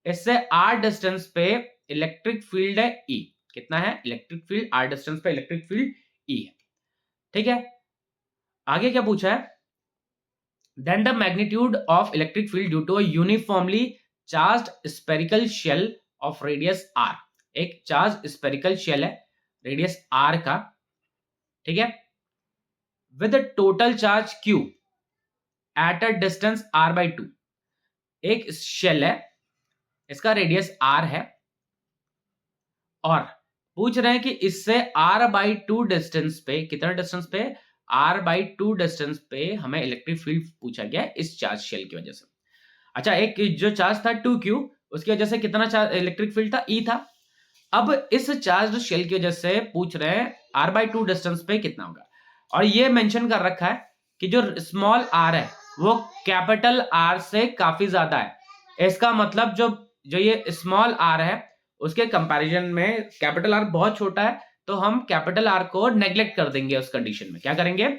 इससे r डिस्टेंस पे इलेक्ट्रिक फील्ड है E। कितना है इलेक्ट्रिक फील्ड? r डिस्टेंस पे इलेक्ट्रिक फील्ड E है। ठीक है, आगे क्या पूछा है? Then the magnitude of electric field due to a uniformly charged spherical shell of radius r। एक चार्ज स्फेरिकल शेल है रेडियस r का, ठीक है, with total charge q at a distance r/2। एक शेल है, इसका रेडियस r है, और पूछ रहे हैं कि इससे r/2 डिस्टेंस पे, कितना डिस्टेंस पे? r/2 डिस्टेंस पे हमें इलेक्ट्रिक फील्ड पूछा गया है इस चार्ज शेल की वजह से। अच्छा, एक जो चार्ज था 2q, उसकी वजह से कितना चार्ज इलेक्ट्रिक फील्ड था? E था। अब इस चार्ज शेल की वजह से पूछ रहे हैं r/2 डिस्टेंस पे कितना होगा, और ये मेंशन कर रखा है कि जो स्मॉल r है वो कैपिटल R से काफी ज्यादा है। इसका मतलब जो जो ये स्मॉल r है उसके कंपैरिजन में कैपिटल R बहुत छोटा है, तो हम कैपिटल R को नेग्लेक्ट कर देंगे उस कंडीशन में। क्या करेंगे?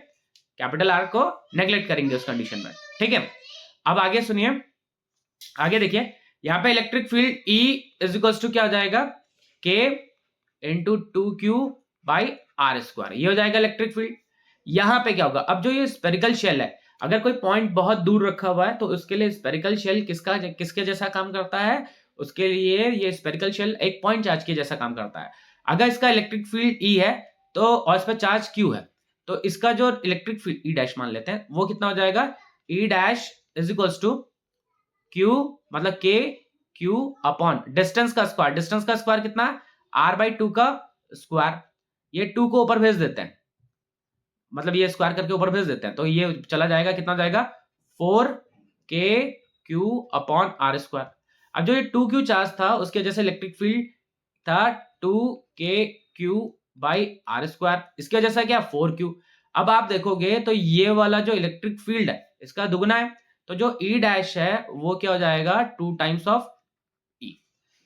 कैपिटल R को नेग्लेक्ट करेंगे उस कंडीशन में। ठीक है, अब आगे सुनिए, आगे देखिए, यहां पे electric field E is equal to क्या हो जाएगा? K into 2q by R square, ये हो जाएगा इलेक्ट्रिक फील्ड। यहां पे क्या होगा? अब जो ये स्पेरिकल शेल है, अगर कोई पॉइंट बहुत दूर रखा हुआ है तो उसके लिए स्पेरिकल शेल किसके जैसा काम करता है? उसके लिए ये स्पेरिकल शेल एक पॉइंट चार्ज के जैसा काम करता है। अगर इसका इलेक्ट्रिक फील्ड E है तो, और इस पर चार्ज Q है, तो इसका जो इलेक्ट्रिक फील्ड E डैश मान लेते हैं, वो कितना हो जाएगा? E dash is equal to Q, मतलब K Q अपॉन डिस्टेंस का स्क्वायर। डिस्टेंस का स्क्वायर कितना? r/2 का स्क्वायर। ये 2 को ऊपर भेज देते हैं, मतलब ये स्क्वायर करके ऊपर भेज देते हैं, तो ये चला जाएगा, कितना जाएगा? 4kq upon are square. अब जो ये 2q चार्ज था उसके जैसे इलेक्ट्रिक फील्ड था 2kq बाई आर स्क्वायर, इसके जैसा क्या? 4q। अब आप देखोगे तो ये वाला जो इलेक्ट्रिक फील्ड है इसका दुगना है, तो जो E डैश है वो क्या हो जाएगा? 2 टाइम्स ऑफ E।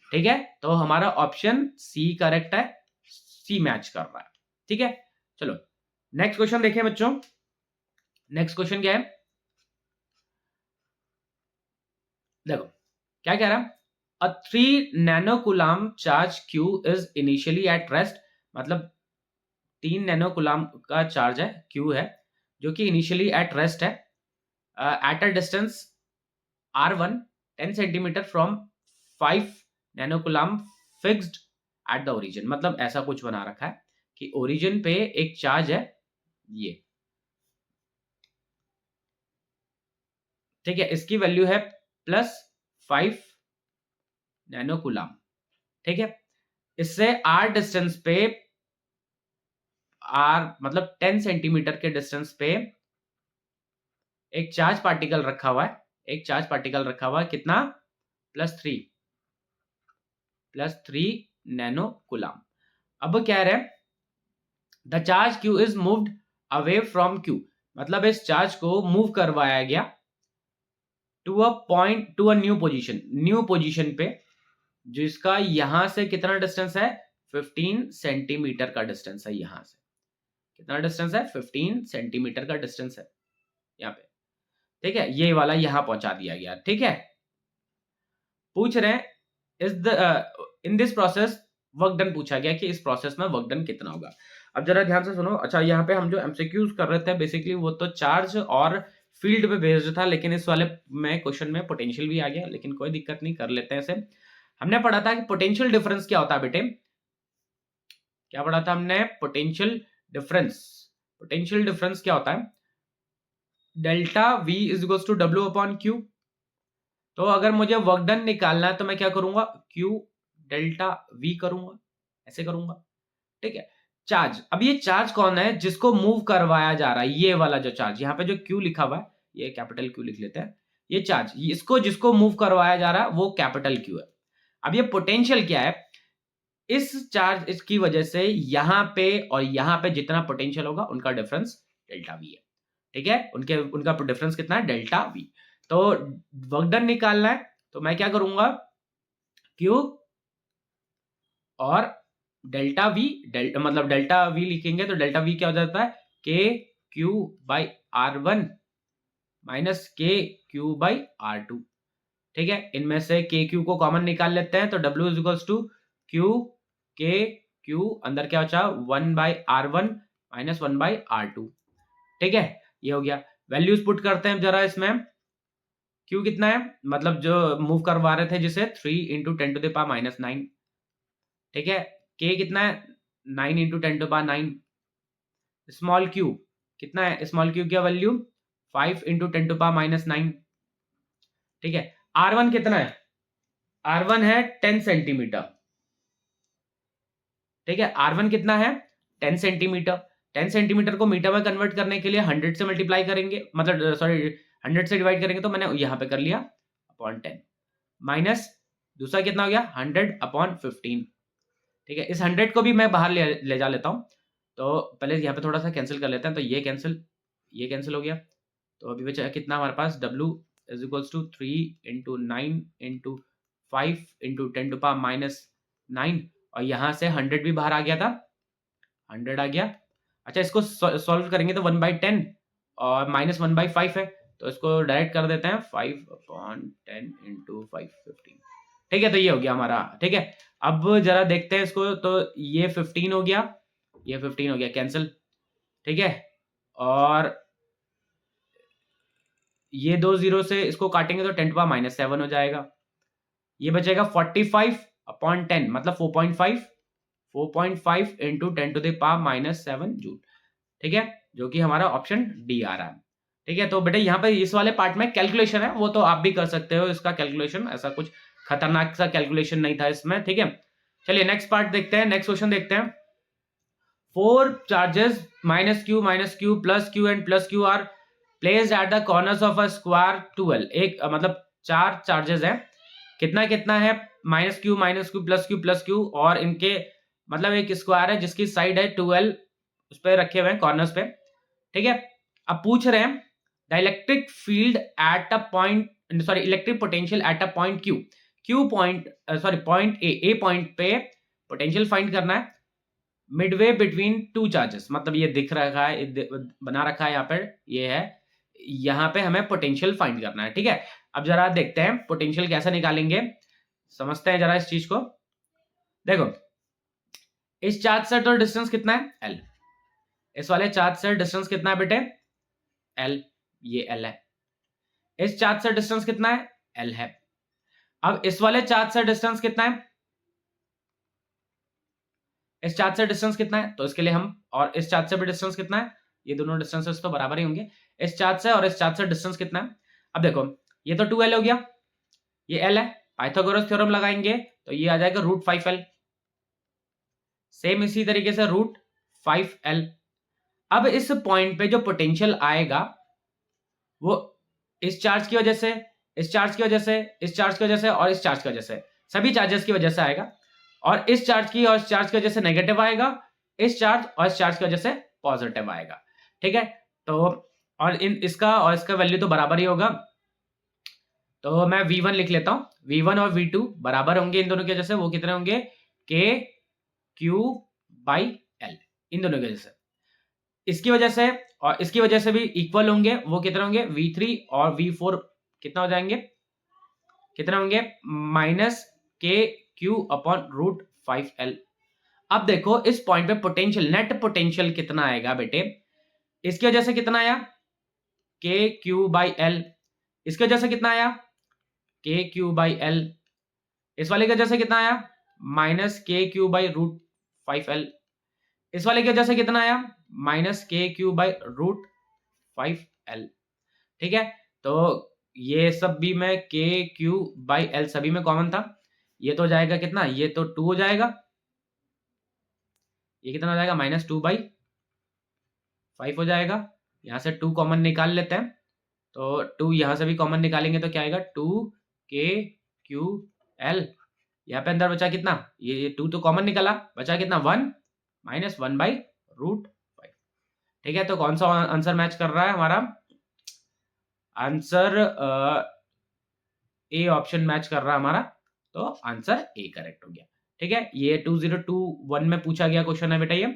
ठीक है, तो हमारा ऑप्शन C करेक्ट है, C मैच कर रहा है। ठीक है, चलो नेक्स्ट क्वेश्चन देखें बच्चों। नेक्स्ट क्वेश्चन क्या है? देखो क्या कह रहा है? Uh 3 nanocoulomb charge Q is initially at rest, मतलब 3 नैनोकूलम का चार्ज है Q है, जो कि इनिशियली एट रेस्ट है at a distance R1 10 centimetre from 5 nanocoulomb fixed at the origin. मतलब ऐसा कुछ बना रखा है कि ओरिजिन पे एक चार्ज है ये, ठीक है, इसकी वैल्यू है +5 नैनोकूलम। ठीक है, इससे r डिस्टेंस पे, r मतलब 10 सेंटीमीटर के डिस्टेंस पे एक चार्ज पार्टिकल रखा हुआ है, एक चार्ज पार्टिकल रखा हुआ है, कितना? +3 नैनोकूलम। अब कह रहे हैं the charge Q is moved away from Q, मतलब इस चार्ज को मूव करवाया गया to a point, to a new position पे, जिसका यहां से कितना डिस्टेंस है? 15 सेंटीमीटर का डिस्टेंस है। यहां से कितना डिस्टेंस है? 15 सेंटीमीटर का डिस्टेंस है यहाँ पे। ठीक है, ये वाला यहां पहुंचा दिया गया। ठीक है, पूछ रहे हैं is the in this process work done, पूछा गया कि इस प्रोसेस में वर्क डन कितना होगा। अब जरा ध्यान से सुनो। अच्छा, यहाँ पे हम जो एमसीक्यूज कर रहे थे बेसिकली वो तो चार्ज और फील्ड पे बेस्ड था, लेकिन इस वाले में क्वेश्चन में पोटेंशियल भी आ गया, लेकिन कोई दिक्कत नहीं, कर लेते हैं इसे। हमने पढ़ा था कि पोटेंशियल डिफरेंस क्या होता है बेटे? क्या पढ़ा था हमने? पोटेंशियल डिफरेंस पोटेंशियल डिफरेंस क्या होता है, delta V is equal to W upon Q। तो अगर मुझे वर्क डन निकालना है तो मैं क्या करूंगा, Q डेल्टा V करूंगा, ऐसे करूंगा, ठीक है। चार्ज, अब ये चार्ज कौन है जिसको मूव करवाया जा रहा है, ये वाला जो चार्ज यहाँ पे जो Q लिखा हुआ है, ये कैपिटल Q लिख लेते हैं, ये चार्ज, इसको जिसको मूव करवाया जा रहा है वो कैपिटल Q है। अब ये पोटेंशियल क्या है, इस चार्ज इसकी वजह से यहां पे और यहां पे जितना पोटेंशियल होगा उनका डिफरेंस डेल्टा V है, ठीक है। उनका डिफरेंस कितना है, डेल्टा V। तो वर्क डन निकालना है तो मैं क्या करूंगा, Q और डेल्टा V, मतलब डेल्टा V लिखेंगे तो डेल्टा V क्या हो जाता है, के क्यू बाई R1 माइनस के क्यू बाई R2, ठीक है। इनमें से के क्यू को कॉमन निकाल लेते हैं तो W is equals to Q K Q, अंदर क्या बचा, 1/R1 माइनस 1/R2, ठीक है। ये हो गया, वैल्यूज पुट करते हैं जरा इसमें। क्यू कितना है, मतलब जो मूव करवा रहे थे जिसे 3 इंटू 10⁻⁹, ठीक है। के कितना है, 9 इंटू 10⁻⁹। स्मॉल क्यू कितना है, स्मॉल क्यू की वैल्यू 5 इंटू 10⁻⁹, ठीक है। R1 कितना है, R1 है 10 सेंटीमीटर, ठीक है। R1 कितना है, 10 सेंटीमीटर। 10 सेंटीमीटर को मीटर में कन्वर्ट करने के लिए 100 से मल्टीप्लाई करेंगे, मतलब सॉरी 100 से डिवाइड करेंगे, तो मैंने यहां पे कर लिया अपॉन 10, माइनस दूसरा कितना हो गया 100/15, ठीक है। इस 100 को भी मैं बाहर ले जा लेता हूं, तो पहले यहाँ पे थोड़ा सा कैंसिल कर लेते हैं, तो ये कैंसिल हो गया। तो अभी बचा कितना हमारे पास, W is equals to 3 into 9 into 5 into 10⁻⁹, और यहां से 100 भी बाहर आ गया था, 100 आ गया। अच्छा, इसको सॉल्व करेंगे तो 1/10 और माइनस 1/5 है, तो इसको डायरेक्ट कर देते हैं 5/10 इंटू 515, ठीक है। तो ये हो गया हमारा, ठीक है। अब जरा देखते हैं इसको, तो ये 15 हो गया, ये 15 हो गया कैंसिल, ठीक है। और ये 2 जीरो से इसको काटेंगे तो 10⁻⁷ हो जाएगा। ये बचेगा 45/10, मतलब 4.5 इंटू 10⁻⁷ जूल, ठीक है, जो कि हमारा ऑप्शन डी आ रहा है, ठीक है। तो बेटा यहाँ पे इस वाले पार्ट में कैलकुलेशन है, वो तो आप भी कर सकते हो इसका कैलकुलेशन, ऐसा कुछ खतरनाक सा कैलकुलेशन नहीं था इसमें, ठीक है। चलिए नेक्स्ट पार्ट देखते हैं, नेक्स्ट क्वेश्चन देखते हैं। 4 charges minus q plus q and plus q are placed at the corners of a square 12। एक मतलब 4 चार्जेस हैं, कितना कितना है, -q प्लस q, और इनके मतलब एक स्क्वायर है जिसकी साइड है 12, उस पर रखे हुए हैं कॉर्नर्स पे, ठीक है। अब पूछ रहे हैं the electric field at a point, sorry electric potential at a point q point, sorry point A point पे पोटेंशियल फाइंड करना है मिडवे बिटवीन 2 चार्जेस, मतलब ये दिख रखा है, बना रखा है यहाँ पर, ये है, यहाँ पे हमें पोटेंशियल फाइंड करना है, ठीक है। अब जरा देखते हैं पोटेंशियल कैसे निकालेंगे, समझते हैं जरा इस चीज को। देखो इस चार्ज से तो डिस्टेंस कितना है, L। इस वाले चार्ज से डिस्टेंस कितना है बेटे, L, ये L है। इस चार्ज से डिस्टेंस कितना है, L है। अब इस वाले चार्ज से डिस्टेंस कितना है, इस चार्ज से डिस्टेंस कितना है, तो इसके लिए हम, और इस चार्ज से भी डिस्टेंस कितना है, ये दोनों डिस्टेंसेस तो बराबर ही होंगे। इस चार्ज से और इस चार्ज से डिस्टेंस कितना है, अब देखो ये तो 2L हो गया, ये L है, पाइथागोरस थ्योरम लगाएंगे तो ये आ जाएगा √5L, सेम इसी तरीके से √5L। अब इस पॉइंट पे जो पोटेंशियल आएगा वो इस चार्ज की वजह से, इस चार्ज की वजह से, इस चार्ज की वजह से और इस चार्ज की वजह से, सभी चार्जेस की वजह से आएगा, और इस चार्ज की और इस चार्ज की वजह से नेगेटिव आएगा, इस चार्ज और इस चार्ज की वजह से पॉजिटिव आएगा, ठीक है। तो और इसका और इसका वैल्यू तो बराबर ही होगा, तो मैं V1 लिख लेता हूं, V1 और V2 बराबर होंगे इन दोनों की वजह से, वो कितने होंगे, K Q/L, इन दोनों की वजह से, इसकी वजह से और इसकी वजह से भी इक्वल होंगे, वो कितने होंगे, V3 और V4 कितना हो जाएंगे, कितने होंगे, -KQ/√5L। अब देखो इस पॉइंट पे पोटेंशियल, नेट पोटेंशियल कितना आएगा बेटे, इसकी वजह से कितना आया, KQ/L, इसकी वजह से कितना आया, KQ/L, इस वाले की वजह से कितना आया, -KQ/√5L, इस वाले की वजह से कितना आया, माइनस के क्यू बाई रूट 5L। ठीक है, तो ये सब भी में के क्यू बाई एल सभी में कॉमन था। ये तो हो जाएगा कितना, ये तो 2 हो जाएगा, ये कितना हो जाएगा -2/5 हो जाएगा। यहां से 2 कॉमन निकाल लेते हैं, तो 2 यहां से भी कॉमन निकालेंगे तो क्या आएगा 2KQL। यहाँ पे अंदर बचा कितना, ये 2 तो कॉमन निकला, बचा कितना 1 -1/√5। ठीक है, तो कौन सा आंसर मैच कर रहा है हमारा आंसर, ए ऑप्शन मैच कर रहा है हमारा, तो आंसर ए करेक्ट हो गया। ठीक है, ये 2021 में पूछा गया क्वेश्चन है बेटा ये।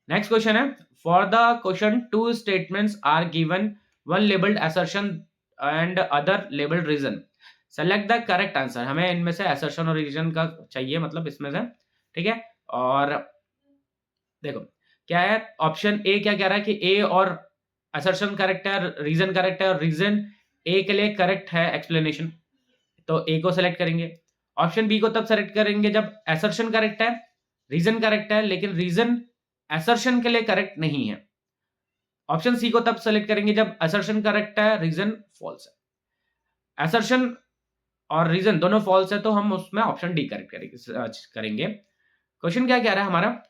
नेक्स्ट क्वेश्चन है, for the question 2 statements are given, one labelled assertion and other labelled reason, select the correct answer. हमें इनमें से असर्शन और रीजन का चाहिए, मतलब इसमें से। ठीक है, और देखो क्या है, ऑप्शन ए क्या कह रहा है कि ए और असर्शन करेक्ट है, रीजन करेक्ट है, और रीजन ए के लिए करेक्ट है एक्सप्लेनेशन, तो ए को सेलेक्ट करेंगे। ऑप्शन बी को तब सेलेक्ट करेंगे जब असर्शन करेक्ट है, रीजन करेक्ट है, लेकिन रीजन असर्शन के लिए करेक्ट नहीं है। ऑप्शन सी को तब सेलेक्ट करेंगे जब असर्शन करेक्ट है, रीजन फॉल्स है। असर्शन और रीजन दोनों फॉल्स है, तो हम उसमें ऑप्शन डी करेक्ट करेंगे। क्वेश्चन क्या कह रहा है हमारा,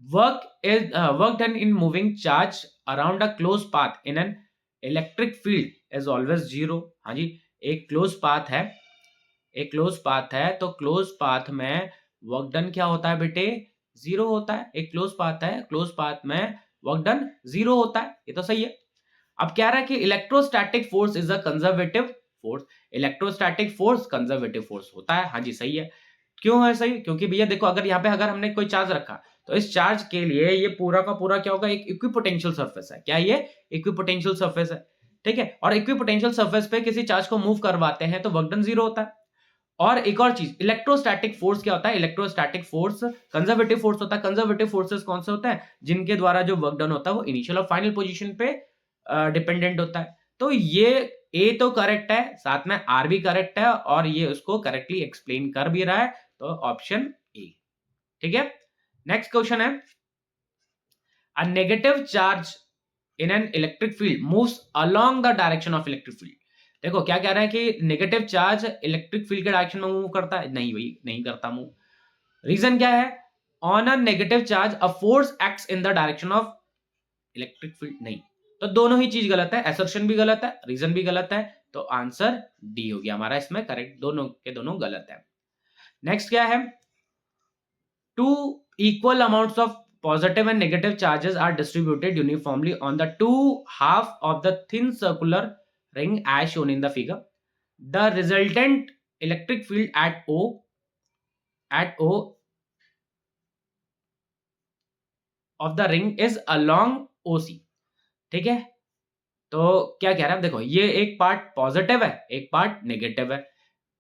work done in moving charge around a close path in an electric field is always 0। हाँ जी, एक क्लोज पाथ है, एक क्लोज पाथ है, तो क्लोज पाथ में वर्क डन क्या होता है बेटे, 0 होता है। एक क्लोज पाथ है, क्लोज पाथ में वर्क डन 0 होता है, ये तो सही है। अब कह रहा है कि electrostatic force is a conservative force, electrostatic force conservative force होता है। हाँ जी सही है। क्यों है सही, क्योंकि भैया देखो अगर यहाँ पे अगर हमने कोई चार्ज रखा, तो इस चार्ज के लिए ये पूरा का पूरा क्या होगा, एक इक्विपोटेंशियल सरफेस है। क्या ये इक्विपोटेंशियल सरफेस है, ठीक है, और इक्विपोटेंशियल सरफेस पे किसी चार्ज को मूव करवाते हैं तो वर्क डन 0 होता है। और एक और चीज, इलेक्ट्रोस्टैटिक फोर्स क्या होता है, इलेक्ट्रोस्टैटिक फोर्स कंजर्वेटिव फोर्स होता है। कंजर्वेटिव फोर्सेस कौन से होते हैं, जिनके द्वारा जो वर्क डन होता है वो इनिशियल और फाइनल पोजीशन पे डिपेंडेंट होता है। तो ये ए तो करेक्ट है, साथ में आर भी करेक्ट है, और ये उसको करेक्टली एक्सप्लेन कर भी रहा है, तो ऑप्शन ए। ठीक है, नेक्स्ट क्वेश्चन है, a negative charge in an electric field moves along the direction of electric field. देखो क्या कह रहा है कि नेगेटिव चार्ज इलेक्ट्रिक फील्ड के डायरेक्शन में मूव करता है, नहीं भाई नहीं करता मूव। रीजन क्या है, on a negative charge a force acts in the direction of electric field, नहीं। तो दोनों ही चीज गलत है, असर्शन भी गलत है, रीजन भी गलत है, तो आंसर डी हो गया हमारा इसमें करेक्ट, दोनों के दोनों गलत है। नेक्स्ट क्या है, two equal amounts of positive and negative charges are distributed uniformly on the two half of the thin circular ring as shown in the figure. The resultant electric field at O of the ring is along OC। ठीक है, तो क्या कह रहा है, देखो ये एक पार्ट पॉजिटिव है, एक पार्ट नेगेटिव है।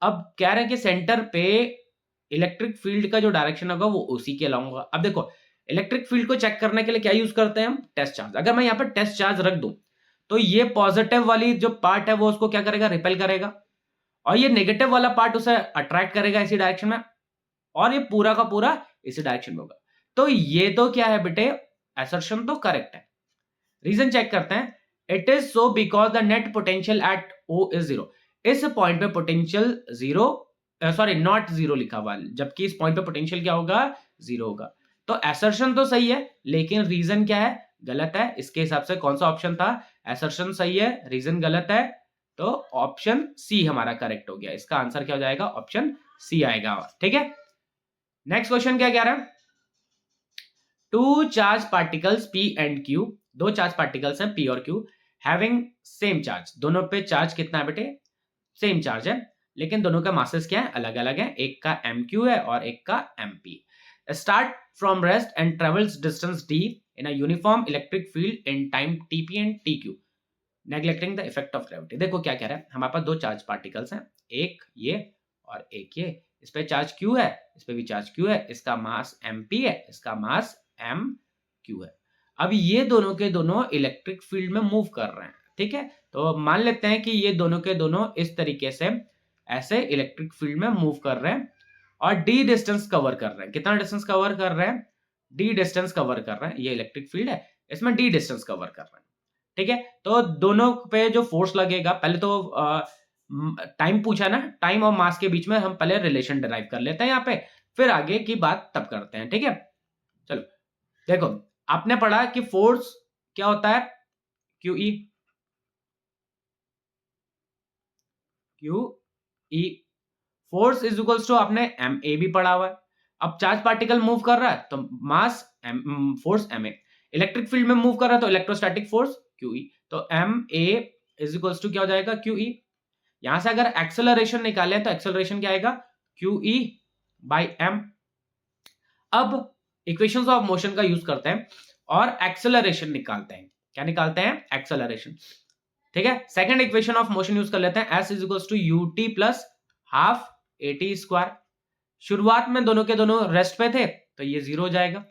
अब कह रहे हैं कि सेंटर पे इलेक्ट्रिक फील्ड का जो डायरेक्शन होगा वो ओसी के अलॉन्ग होगा। अब देखो इलेक्ट्रिक फील्ड को चेक करने के लिए क्या यूज करते हैं हम, टेस्ट चार्ज। अगर मैं यहाँ पर टेस्ट चार्ज रख दूं तो ये पॉजिटिव वाली जो पार्ट है वो उसको क्या करेगा, रिपेल करेगा, और ये नेगेटिव वाला पार्ट उसे अट्रैक्ट करेगा इसी डायरेक्शन में, और ये पूरा का पूरा इसी डायरेक्शन में होगा। तो ये तो क्या है बेटे, असर्शन तो करेक्ट है। रीजन चेक करते हैं, it is so because the net potential at O is 0। इस पॉइंट पे पोटेंशियल 0, सॉरी नॉट 0 लिखा हुआ, जबकि इस पॉइंट पे पोटेंशियल क्या होगा, 0 होगा। तो असर्शन तो सही है, लेकिन रीजन क्या है, गलत है। इसके हिसाब से कौन सा ऑप्शन था, असर्शन सही है, रीजन गलत है, तो ऑप्शन सी हमारा करेक्ट हो गया। इसका आंसर क्या हो जाएगा, ऑप्शन सी आएगा। ठीक है, नेक्स्ट क्वेश्चन क्या कह रहा है, two charge particles P and Q, दो चार्ज पार्टिकल्स हैं पी और क्यू, हैविंग सेम चार्ज, दोनों पे चार्ज कितना है बेटे, सेम चार्ज है, लेकिन दोनों का मासेस क्या है, अलग अलग है। एक का एम क्यू है और एक का M P. Start from rest and travels distance D in a uniform electric field in time T P and T Q, neglecting the effect of gravity. देखो क्या कह रहा है, हमारे पास दो चार्ज पार्टिकल्स हैं, एक ये और एक ये। इस पे चार्ज क्यू है, इस पे भी चार्ज क्यू है, इसका मास एम पी है, इसका मास एम क्यू है। अब ये दोनों के दोनों इलेक्ट्रिक फील्ड में मूव कर रहे हैं, ठीक है। तो मान लेते हैं कि ये दोनों के दोनों इस तरीके से ऐसे इलेक्ट्रिक फील्ड में मूव कर रहे हैं और डी डिस्टेंस कवर कर रहे हैं। कितना डिस्टेंस कवर कर रहे हैं, डी डिस्टेंस कवर कर रहा है, ये इलेक्ट्रिक फील्ड है, इसमें डी डिस्टेंस कवर कर रहा है। ठीक है, तो दोनों पे जो फोर्स लगेगा, पहले तो टाइम पूछा ना, टाइम और मास के बीच में हम पहले रिलेशन डिराइव कर लेते हैं यहाँ पे, फिर आगे की बात तब करते हैं। ठीक है, चलो देखो, आपने पढ़ा कि फोर्स क्या होता है, Q E, force is equals to, आपने एम ए भी पढ़ा हुआ है। अब चार्ज पार्टिकल मूव कर रहा है तो mass force M A, electric field में मूव कर रहा है तो इलेक्ट्रोस्टैटिक फोर्स क्यू ई, तो M A is equals to क्या हो जाएगा, क्यू ई। यहां से अगर एक्सेलरेशन निकालें तो एक्सेलरेशन क्या आएगा, क्यू ई बाई एम। अब इक्वेशंस ऑफ मोशन का यूज करते हैं और एक्सेलरेशन निकालते हैं। क्या निकालते हैं, एक्सेलरेशन। ठीक है, second equation of motion use कर लेते हैं, S is equals to U T plus half A T square. शुरुआत में दोनों के दोनों रेस्ट पे थे तो ये जीरो हो जाएगा।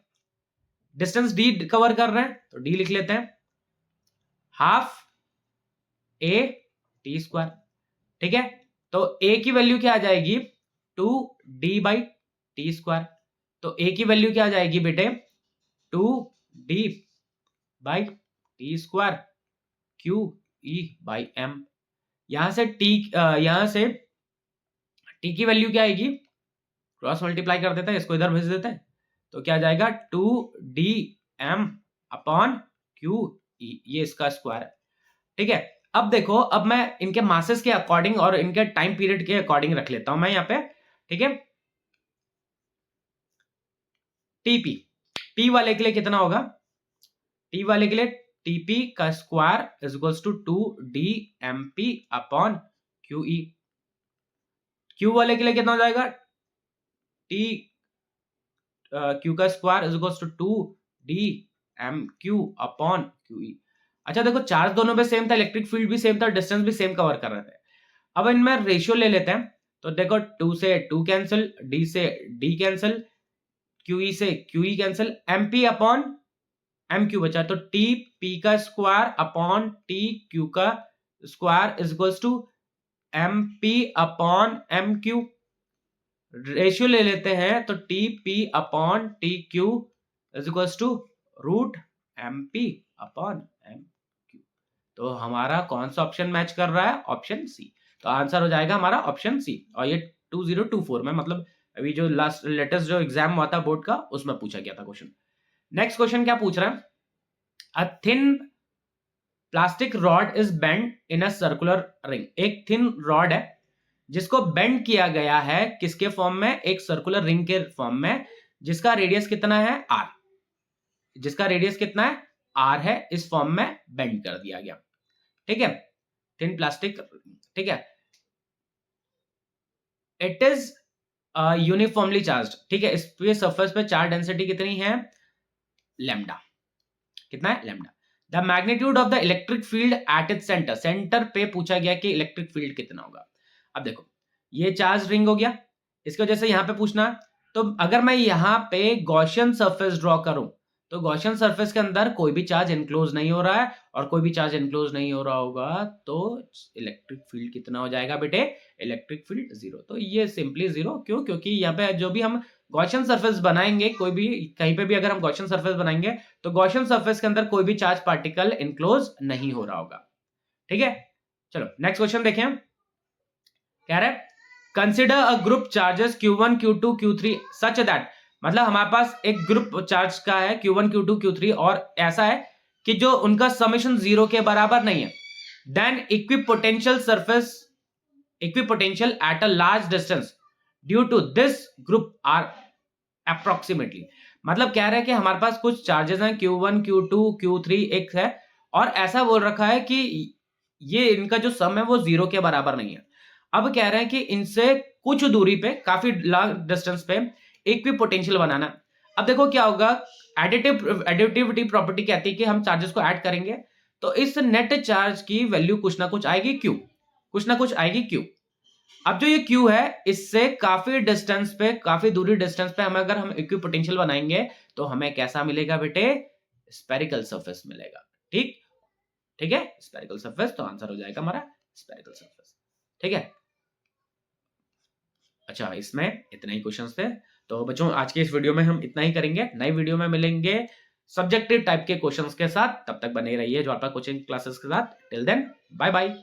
डिस्टेंस डी कवर कर रहे हैं तो डी लिख लेते हैं, हाफ ए टी स्क्वायर। ठीक है, तो ए की वैल्यू क्या आ जाएगी, 2d बाई टी स्क्वायर। तो ए की वैल्यू क्या आ जाएगी बेटे, 2d by T square Q E by M. यहां से टी की वैल्यू क्या आएगी, क्रॉस मल्टीप्लाई कर देते हैं, इसको इधर भेज देते हैं, तो क्या आ जाएगा 2dm अपॉन क्यू ई, ये इसका स्क्वायर है। ठीक है, अब देखो, अब मैं इनके मासेस के अकॉर्डिंग और इनके टाइम पीरियड के अकॉर्डिंग रख लेता हूं मैं यहाँ पे। ठीक है, टीपी, टी वाले के लिए कितना होगा, टी वाले के लिए टीपी का square is equals to 2dmp upon Q E. Q वाले के लिए कितना हो जाएगा, टी क्यू का square is equals to 2dmq upon Q E. अच्छा देखो, चार्ज दोनों पे सेम था, इलेक्ट्रिक फील्ड भी सेम था, डिस्टेंस भी सेम कवर कर रहे थे। अब इनमें रेशियो ले लेते हैं, तो देखो 2 से 2 कैंसिल, डी से डी कैंसिल, क्यूई से QE cancel, MP upon M Q बचा, तो टी पी का स्क्वायर अपॉन टी क्यू का square is equals to M P upon M Q. Ratio ले लेते हैं तो T P upon T Q is equals to root M P upon M Q. तो हमारा कौन सा ऑप्शन मैच कर रहा है, ऑप्शन सी। तो आंसर हो जाएगा हमारा ऑप्शन सी। और ये 2024 में, मतलब अभी जो लास्ट लेटेस्ट जो एग्जाम हुआ था बोर्ड का, उसमें पूछा गया था क्वेश्चन। नेक्स्ट क्वेश्चन क्या पूछ रहा है, a thin plastic rod is bend in a circular ring. एक थिन रॉड है जिसको बेंड किया गया है किसके फॉर्म में, एक सर्कुलर रिंग के फॉर्म में, जिसका रेडियस कितना है, आर। जिसका रेडियस कितना है, आर है, इस फॉर्म में बेंड कर दिया गया। ठीक है, थिन प्लास्टिक, ठीक है, इट इज यूनिफॉर्मली चार्ज। ठीक है, इस पे सरफेस पे चार्ज डेंसिटी कितनी है, लैम्डा। कितना है, lambda. The magnitude of the electric field at its centre, centre पे पूछा गया कि इलेक्ट्रिक फील्ड कितना होगा। अब देखो, ये चार्ज रिंग हो गया, इसकी वजह से यहां पे पूछना, तो अगर मैं यहां पे गॉसियन सरफेस ड्रॉ करूं, तो गॉसियन सरफेस के अंदर कोई भी चार्ज इनक्लोज नहीं हो रहा है, और कोई भी चार्ज इनक्लोज नहीं हो रहा होगा, तो इलेक्ट्रिक फील्ड कितना हो जाएगा बेटे, इलेक्ट्रिक फील्ड जीरो। तो ये सिंपली जीरो, क्यों, क्योंकि यहाँ पे जो भी हम गॉसियन सरफेस बनाएंगे, कोई भी कहीं पे भी अगर हम गॉसियन सरफेस बनाएंगे, तो गॉसियन सरफेस के अंदर कोई भी चार्ज पार्टिकल इनक्लोज नहीं हो रहा होगा। ठीक है, चलो नेक्स्ट क्वेश्चन देखें। कह रहे consider a group charges Q1 Q2 Q3 such that, मतलब हमारे पास एक ग्रुप चार्ज का है Q1 Q2 Q3, और ऐसा है कि जो उनका समेशन जीरो के बराबर नहीं है, then equipotential surface, equipotential at a large distance due to this group are approximately. मतलब कह रहे हैं कि हमारे पास कुछ चार्जेस हैं Q1 Q2 Q3 एक है, और ऐसा बोल रखा है कि ये इनका जो सम है वो जीरो के बराबर नहीं है। अब कह रहे हैं कि इनसे कुछ दूरी पे, काफी लॉन्ग डिस्टेंस पे इक्विपोटेंशियल बनाना। अब देखो क्या होगा, एडिटिविटी प्रॉपर्टी कहती है कि हम चार्जेस को ऐड करेंगे तो इस नेट चार्ज की वैल्यू कुछ ना कुछ आएगी क्यू, कुछ ना कुछ आएगी क्यू। अब जो ये क्यू है, इससे काफी डिस्टेंस पे, काफी दूरी डिस्टेंस पे हमें अगर हम इक्विपोटेंशियल बनाएंगे तो हमें कैसा मिलेगा बेटे, स्फेरिकल सरफेस मिलेगा। ठीक, ठीक है, स्फेरिकल सरफेस। तो आंसर हो जाएगा हमारा स्फेरिकल सरफेस। ठीक है, अच्छा इसमें इतने ही क्वेश्चंस थे। तो बच्चों आज के इस वीडियो में हम इतना ही करेंगे, नई वीडियो में मिलेंगे सब्जेक्टिव टाइप के क्वेश्चंस के साथ। तब तक बने रहिए ज्वालपा कोचिंग क्लासेस के साथ। Till then bye bye.